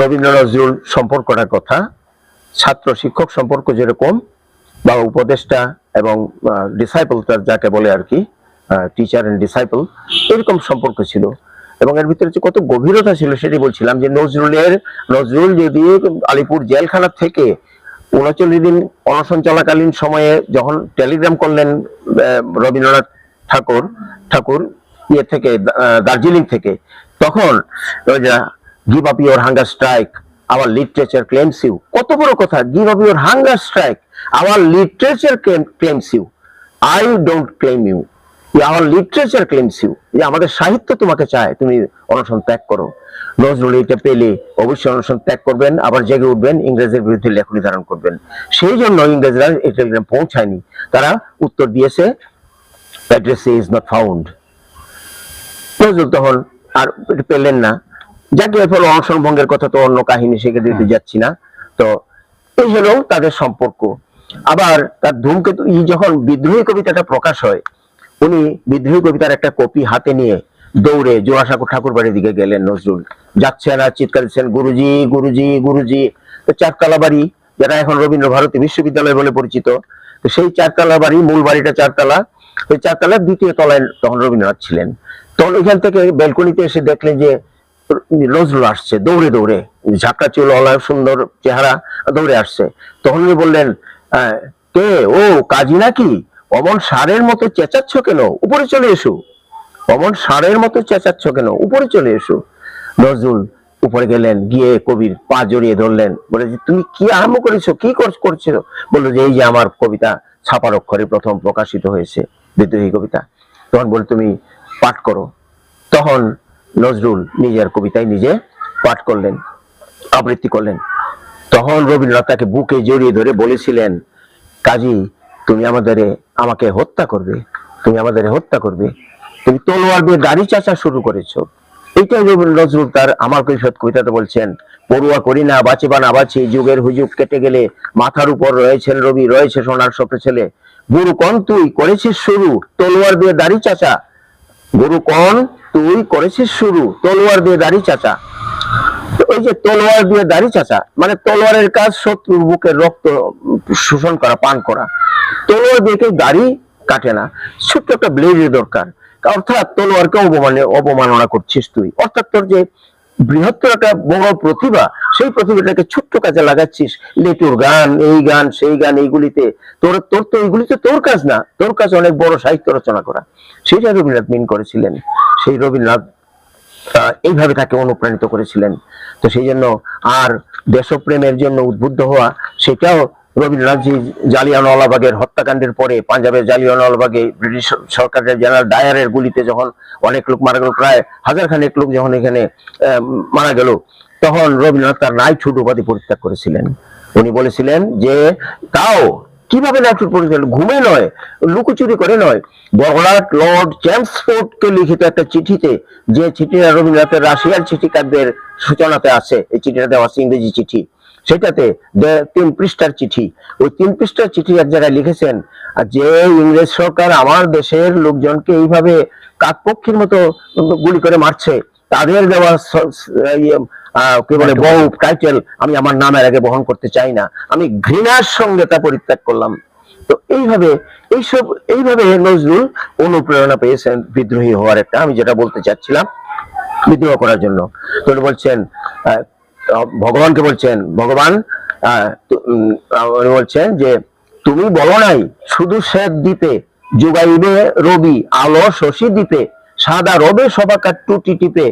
রবীন্দ্র নজরুল সম্পর্কটার কথা, ছাত্র শিক্ষক সম্পর্ক যেরকম বা উপদেষ্টা এবং ডিসাইপল যাকে বলে আর কি, টিচার এন্ড ডিসাইপল, এরকম সম্পর্ক ছিল। এবং এর ভিতরে যে কত গভীরতা ছিল সেটি বলছিলাম, যে নজরুল যদি আলিপুর জেলখানা থেকে ৩৯ দিন অনশন চলাকালীন সময়ে যখন টেলিগ্রাম করলেন রবীন্দ্রনাথ ঠাকুর ইয়ে থেকে, দার্জিলিং থেকে, তখন give up your hunger strike, our literature claims you, কত বড় কথা! Give up your hunger strike, our literature claims you, I don't claim you, our literature claims you, যে আমাদের সাহিত্য তোমাকে চায়, তুমি অনশন ত্যাগ করো। নজরুল এটা পেলে অবশ্যই অনশন ত্যাগ করবেন, আবার জেগে উঠবেন, ইংরেজের বিরুদ্ধে লেখনী ধারণ করবেন। সেই জন্য ইংরেজরা এই টেলিগ্রাম পৌঁছায়নি, তারা উত্তর দিয়েছে address is not found. Nazrul তখন আর পেলেন না, যাকে ফলে অনশন ভঙ্গের কথা তো অন্য কাহিনী, সেখানে দিতে যাচ্ছি না। তো এই হলো তাদের সম্পর্ক। আবার তার ধূমকেতু যখন বিদ্রোহী কবিতাটা প্রকাশ হয়, উনি বিদ্রোহী কবিতার একটা কপি হাতে নিয়ে দৌড়ে জোড়াসাঁকো ঠাকুর বাড়ির দিকে গেলেন। নজরুল যাচ্ছেন আর চিৎকার দিচ্ছেন, গুরুজি গুরুজি গুরুজি। চারতলা বাড়ি, যেটা এখন রবীন্দ্র ভারতী বিশ্ববিদ্যালয় বলে পরিচিত, তো সেই চারতলা বাড়ি, মূল বাড়িটা চারতলা, ওই চারতলার দ্বিতীয় তলায় তখন রবীন্দ্রনাথ ছিলেন। তখন ওইখান থেকে ব্যালকনিতে এসে দেখলেন যে নজরুল আসছে দৌড়ে দৌড়ে, ঝাঁকড়া চুল, সুন্দর চেহারা, দৌড়ে আসছে। তখন উনি বললেন, কে ও, কাজী নাকি? অমন ষাঁড়ের মতো চেঁচাচ্ছ কেন, উপরে চলে এসো। অমন ষাঁড়ের মতো চেঁচাচ্ছ কেন, উপরে চলে এসো। নজরুল উপরে গেলেন, গিয়ে কবির পা জড়িয়ে ধরলেন, বলে যে তুমি কি আরম্ভ করেছো, কি করছো? বললো যে এই যে আমার কবিতা ছাপার অক্ষরে প্রথম প্রকাশিত হয়েছে, বিদ্রোহী কবিতা। তখন বলে তুমি পাঠ করো। তখন নজরুল নিজের কবিতায় নিজে পাঠ করলেন, আবৃত্তি করলেন। তখন রবীন্দ্রনাথ তাকে বুকে জড়িয়ে ধরে বলেছিলেন, কাজী তুমি আমাকে হত্যা করবে, তুমি আমাদের হত্যা করবে, তুমি তলোয়ার দিয়ে দাড়ি চাচা শুরু করেছো। এইটাই নজরুল তার আমার কৈফিয়ত কবিতাতে বলছেন, পড়ুয়া করি না বাঁচে বা না বাঁচে, যুগের হুজুগ কেটে গেলে মাথার উপর রয়েছেন রবি, রয়েছে সোনার স্বপ্ন ছেলে। গুরু কন তুই করেছিস শুরু, তলোয়ার দিয়ে দাড়ি চাচা। গুরু কন তুই করেছিস শুরু, তলোয়ার দিয়ে দাড়ি চাচা। ওই যে তলোয়ার দিয়ে দাড়ি চাচা, মানে তলোয়ারের কাজ শত্রুর বুকের রক্ত শোষণ করা, পান করা। তলোয়ার দিয়ে কেউ দাড়ি কাটে না, ছোট্ট একটা ব্লেডের দরকার। অর্থাৎ তলোয়ারকে অবমাননা করছিস তুই, অর্থাৎ তোর যে বৃহত্তর একটা বড় প্রতিভা, সেই প্রতিভাটাকে ছোট্ট কাজে লাগাচ্ছিস, লেটুর গান, এই গান, সেই গান, এইগুলিতে। তোর তো এইগুলিতে তোর কাজ না, তোর কাজ অনেক বড় সাহিত্য রচনা করা। সেইটা রবীন্দ্রনাথ মিন করেছিলেন। সেই রবীন্দ্রনাথ এইভাবে তাকে অনুপ্রাণিত করেছিলেন। তো সেই জন্য আর দেশপ্রেমের জন্য উদ্বুদ্ধ হওয়া, সেটাও রবীন্দ্রনাথজি জালিয়ানওয়ালাবাগের হত্যাকাণ্ডের পরে, পাঞ্জাবের জালিয়ানওয়ালাবাগে ব্রিটিশ সরকারের জেনারেল ডায়ারের গুলিতে যখন অনেক লোক মারা গেল, প্রায় 1000 খানেক লোক যখন এখানে মারা গেল, তখন রবীন্দ্রনাথ তার নাইটহুড উপাধি পরিত্যাগ করেছিলেন। উনি বলেছিলেন যে তাও কিভাবে নাইটহুড পরিত্যাগ, ঘুমে নয়, লুকোচুরি করে নয়, বড়লাট লর্ড চেমসফোর্ডকে লিখিত একটা চিঠিতে, যে চিঠিটা রবীন্দ্রনাথের রাশিয়ার চিঠি কাব্যের সূচনাতে আছে, এই চিঠিটা দেওয়া আছে ইংরেজি চিঠি, সেটাতে 3 পৃষ্ঠার চিঠি। ওই 3 পৃষ্ঠার চিঠি এক জায়গায় লিখেছেন, যে ইংরেজ সরকার আমার দেশের লোকজনকে এইভাবে কাকপক্ষীর মতো গুলি করে মারছে, তাদের দেওয়া কি বলে বউ টাইটেল আমি আমার নামের আগে বহন করতে চাই না, আমি ঘৃণার সঙ্গে তা পরিত্যাগ করলাম। তো এইভাবে নজরুল অনুপ্রেরণা পেয়েছেন বিদ্রোহী হওয়ার একটা, আমি যেটা বলতে চাচ্ছিলাম, বিদ্রোহ করার জন্য। তো বলছেন, ভগবানকে বলছেন, ভগবান বলছেন যে তুমি বলো নাই শুধু শ্বেত দ্বীপে, যোগাইবে রবি আলো শশী দ্বীপে, সাদা রবে সবাকার টুটি টিপে,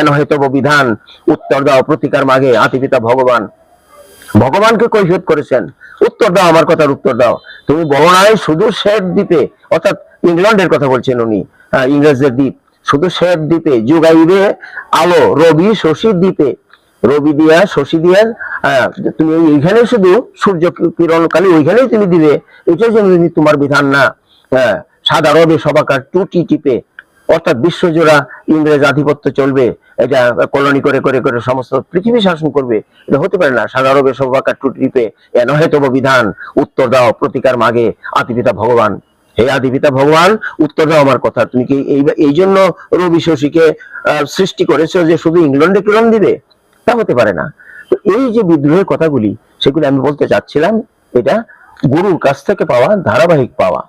এন হয়তব বিধান, উত্তর দাও প্রতিকার মাগে আতি পিতা ভগবান। ভগবানকে কৈফিয়ত করেছেন, উত্তর দাও, আমার কথার উত্তর দাও। তুমি বলো নাই শুধু শ্বেত দ্বীপে, অর্থাৎ ইংল্যান্ডের কথা বলছেন উনি, ইংরেজদের দ্বীপ, শুধু শ্বেত দ্বীপে, যোগাইবে আলো রবি শশী দ্বীপে, রবি দিয়া শশী দিয়া, তুমি এইখানে শুধু সূর্য কিরণ কালী ওইখানেই তুমি দিবে, এটাই যেন তোমার বিধান না। সাদা রবে সবাকার টুটি টিপে, অর্থাৎ বিশ্বজোড়া ইংরেজ আধিপত্য চলবে, এটা কলোনি করে করে করে সমস্ত পৃথিবী শাসন করবে, এটা হতে পারে না। সাদা রবে সবাকার টুটি টিপে, এ নহে তব বিধান, উত্তর দাও প্রতিকার মাগে আতি পিতা ভগবান। হে আদি পিতা ভগবান, উত্তর দাও আমার কথা। তুমি কি এই জন্য রবি শশীকে সৃষ্টি করেছো যে শুধু ইংল্যান্ডে কিরণ দিবে? তা হতে পারে না। তো এই যে বিদ্রোহের কথাগুলি, সেগুলি আমি বলতে চাচ্ছিলাম, এটা গুরুর কাছ থেকে পাওয়া, ধারাবাহিক পাওয়া।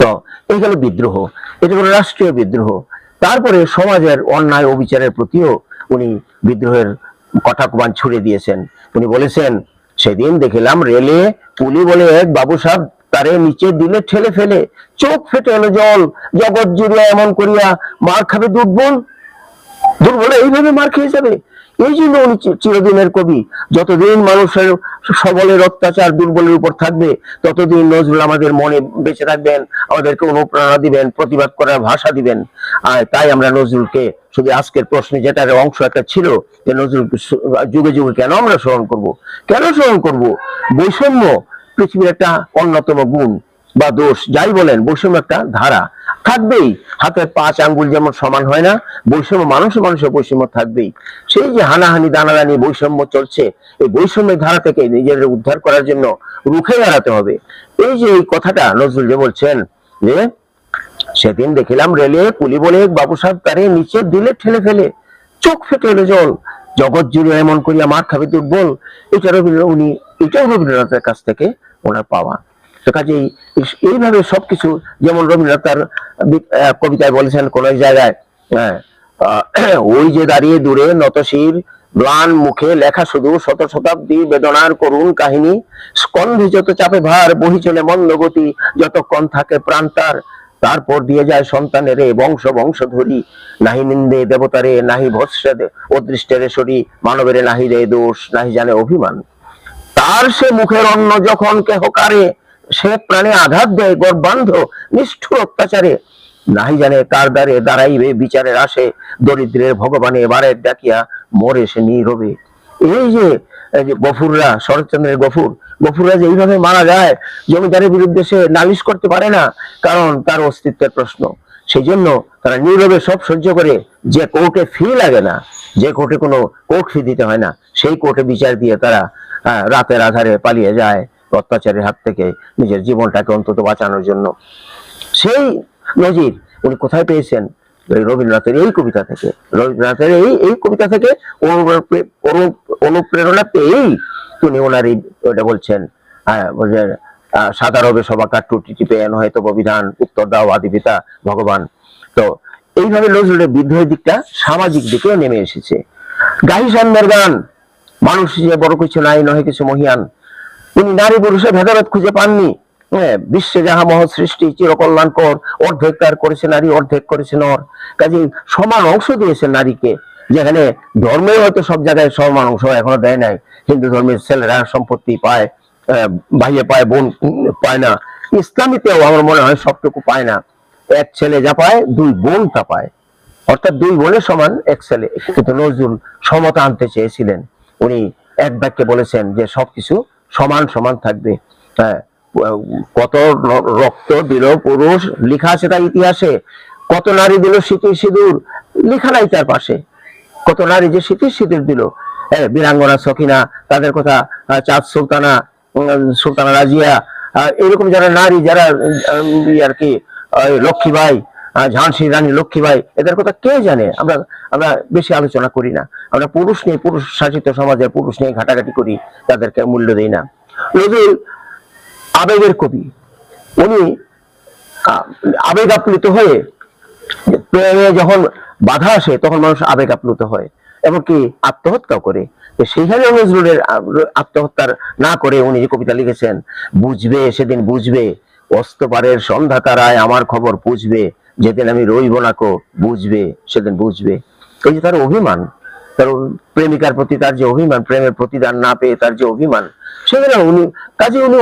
তো এই গেল বিদ্রোহ, এটা হলো রাষ্ট্রীয় বিদ্রোহ। তারপরে সমাজের অন্যায় অবিচারের প্রতিও উনি বিদ্রোহের কটাকবান ছুড়ে দিয়েছেন। উনি বলেছেন, সেদিন দেখিলাম রেলে পুলি বলে এক বাবু সাহেব, তারে নিচে দিলে ঠেলে ফেলে, চোখ ফেটে এলো জল, জগৎ জুড়িয়া এমন করিয়া মার খাবে দুর্বল। দুর্বল এইভাবে মার খেয়ে যাবে। এই জন্য উনি চিরদিনের কবি। যতদিন মানুষের সবলের অত্যাচার দুর্বলের উপর থাকবে, ততদিন নজরুল আমাদের মনে বেঁচে থাকবেন, আমাদেরকে অনুপ্রেরণা দিবেন, প্রতিবাদ করার ভাষা দিবেন। আর তাই আমরা নজরুলকে শুধু আজকের প্রশ্নে যেটার অংশ একটা ছিল, যে নজরুল যুগে যুগে কেন আমরা স্মরণ করব, কেন স্মরণ করব? বৈষম্য পৃথিবীর একটা অন্যতম গুণ বা দোষ, যাই বলেন, বৈষম্য একটা ধারা থাকবেই। হাতের 5 আঙ্গুল যেমন সমান হয় না, বৈষম্য মানুষের বৈষম্য থাকবেই। সেই যে হানাহানি দানাদানি বৈষম্য চলছে, এই বৈষম্যের ধারা থেকে নিজেদের উদ্ধার করার জন্য রুখে দাঁড়াতে হবে। এই যে এই কথাটা নজরুল যে বলছেন, যে সেদিন দেখিলাম রেলে পুলি বলে বাবু সাহেব, তারে নিচে দিলে ঠেলে ফেলে, চোখ ফেটে এলো জল, জগৎ জুড়ে এমন করিয়া মার খাবে দুর্বল। এটাও রবীন্দ্রনাথের কাছ থেকে ওনার পাওয়া। তো কাজেই এইভাবে সবকিছু, যেমন রবীন্দ্রনাথ তার কবিতায় বলেছেন কোন জায়গায়, ওই যে দাঁড়িয়ে দূরে নতশির ম্লান মুখে লেখা শুধু শত শতাব্দী বেদনার করুণ কাহিনী, স্কন্ধে যত চাপে ভার, বহি চলে মন্দগতি, যতক্ষণ থাকে প্রাণ তার, তারপর দিয়ে যায় সন্তানের বংশ বংশ ধরি, নাহি নিন্দে দেবতারে, নাহি ভৎসে অদৃষ্টের সরি, মানবের নাহি রে দোষ, নাহি জানে অভিমান। তার সে মুখের অন্ন যখন কেহ কারে, সে প্রাণে আঘাত দেয় গর্বান্ধ নিষ্ঠুর অত্যাচারে, নাহি জানে কার দ্বারে দাঁড়াইবে বিচারের আসে, দরিদ্রের ভগবানে বারে ডাকিয়া মরে সে নীরবে। এই যে গফুররা, শরৎচন্দ্রের গফুররা যে এইভাবে মারা যায়, জমিদারের বিরুদ্ধে সে নালিশ করতে পারে না, কারণ তার অস্তিত্বের প্রশ্ন। সেই জন্য তারা নীরবে সব সহ্য করে, যে কোর্টে ফি লাগে না, যে কোর্টে কোনো কোর্ট ফি দিতে হয় না, সেই কোর্টে বিচার দিয়ে তারা রাতের আধারে পালিয়ে যায় অত্যাচারের হাত থেকে, নিজের জীবনটাকে অন্তত বাঁচানোর জন্য। সেই নজির উনি কোথায় পেয়েছেন? রবীন্দ্রনাথের এই কবিতা থেকে। রবীন্দ্রনাথের এই কবিতা থেকে অনুপ্রেরণা পেয়েই তিনি ওনার ওটা বলছেন, সাদা রবে সবাকার টুটি টিপে এন হয়তো বিধান, উত্তর দাও আদি পিতা ভগবান। তো এইভাবে নজরুলের বিদ্রোহের দিকটা সামাজিক দিকেও নেমে এসেছে। গাহি সন্ধ্যের গান, মানুষ যে বড় কিছু নাই, নহে কিছু মহিয়ান। উনি নারী পুরুষের ভেদাভেদ খুঁজে পাননি। বিশ্বে যাহা মহৎ সৃষ্টি চিরকল্যাণকর, অর্ধেক তার করেছে নারী, অর্ধেক করেছে নর। কাজে সমান অংশ দিয়েছে নারীকে, যেখানে ধর্মে হয়তো সব জায়গায় সমান অংশ এখনো দেয় নাই। হিন্দু ধর্মের ছেলেরা সম্পত্তি পায়, ভাইয়ে পায়, বোন পায় না। ইসলামীতেও আমার মনে হয় সবটুকু পায় না। এক ছেলে যা পায়, 2 বোন তা পায়, অর্থাৎ 2 বোনের সমান এক ছেলে। কিন্তু নজরুল সমতা আনতে চেয়েছিলেন। উনি এক বাক্যে বলেছেন যে সবকিছু সমান সমান থাকবে। কত রক্ত দিল পুরুষ, লেখা আছে তার ইতিহাসে। কত নারী দিল স্মৃতির সিঁদুর, লেখা নাই তার পাশে। কত নারী যে স্মৃতির সিঁদুর দিল, বীরাঙ্গনা সখিনা, তাদের কথা, চাঁদ সুলতানা, সুলতানা রাজিয়া, এরকম যারা নারী, যারা আর কি লক্ষ্মীবাই, ঝাঁসি রানী লক্ষ্মীবাই, এদের কথা কে জানে? আমরা বেশি আলোচনা করি না। আমরা পুরুষ শাসিত সমাজে পুরুষ নিয়ে ঘাটাঘাটি করি, তাদেরকে মূল্য দেই না। নজরুল আবেগের কবি। উনি আবেগ আপ্লুত হয়ে, যখন বাধা আসে তখন মানুষ আবেগ আপ্লুত হয়, এমনকি আত্মহত্যাও করে। সেইখানে নজরুলের আত্মহত্যার না করে উনি যে কবিতা লিখেছেন, বুঝবে সেদিন বুঝবে, অস্তপারের সন্ধ্যা তারায় আমার খবর বুঝবে, যেদিন আমি রইব না কো বুঝবে সেদিন বুঝবে। এই যে তার অভিমান, তার প্রেমিকার প্রতি তার যে অভিমান, প্রেমের প্রতিদান না পেয়ে তার যে অভিমান, সেখানে উনি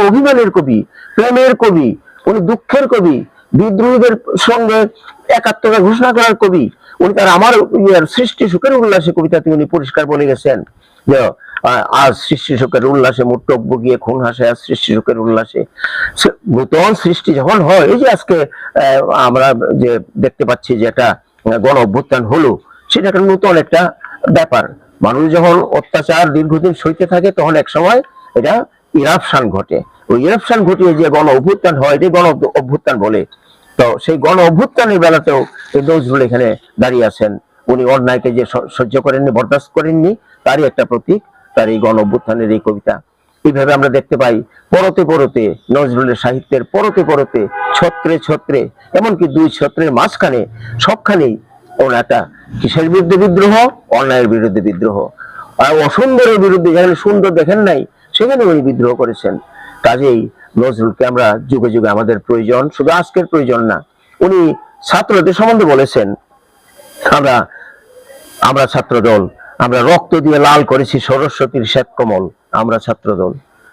অভিমানের কবি, প্রেমের কবি, উনি দুঃখের কবি, বিদ্রোহীদের সঙ্গে একাত্মতা ঘোষণা করার কবি। উনি তার আমার সৃষ্টি সুখের উল্লাসে কবিতাতে উনি পরিষ্কার বলে গেছেন যে আজ সৃষ্টি সুখের উল্লাসে মুট্টক বগিয়ে খুন হাসে, আজ সৃষ্টি সুখের উল্লাসে। নূতন সৃষ্টি যখন হয়, এই যে আজকে আমরা যে দেখতে পাচ্ছি যে একটা গণ অভ্যুত্থান হলো, সেটা একটা নূতন একটা ব্যাপার। মানুষ যখন অত্যাচার দীর্ঘদিন সইতে থাকে, তখন এক সময় এটা ইরাপশন ঘটে। ওই ইরাপশন ঘটিয়ে যে গণ অভ্যুত্থান হয়, এটাই গণ অভ্যুত্থান বলে। তো সেই গণ অভ্যুত্থানের বেলাতেও নজরুল এখানে দাঁড়িয়ে আছেন। উনি অন্যায়কে যে সহ্য করেননি, বরদাস্ত করেননি, তারই একটা প্রতীক, তার এই গণ অভ্যুত্থানের এই কবিতা। এইভাবে আমরা দেখতে পাই পরতে পরতে নজরুলের সাহিত্যের পরতে পরতে ছত্রে ছত্রে, এমনকি দুই ছত্রের মাঝখানে সবখানেই ওর একটা কিসের বিরুদ্ধে বিদ্রোহ, অন্যায়ের বিরুদ্ধে বিদ্রোহ। আর অসুন্দরের বিরুদ্ধে, যেখানে সুন্দর দেখেন নাই সেখানে উনি বিদ্রোহ করেছেন। কাজেই নজরুলকে আমরা যুগে যুগে আমাদের প্রয়োজন, শুধু আজকের প্রয়োজন না। উনি ছাত্রদের সম্বন্ধে বলেছেন, আমরা আমরা ছাত্র দল, আমরা রক্ত দিয়ে লাল করেছি সরস্বতীর শ্বেত কমল, আমরা ছাত্র দল।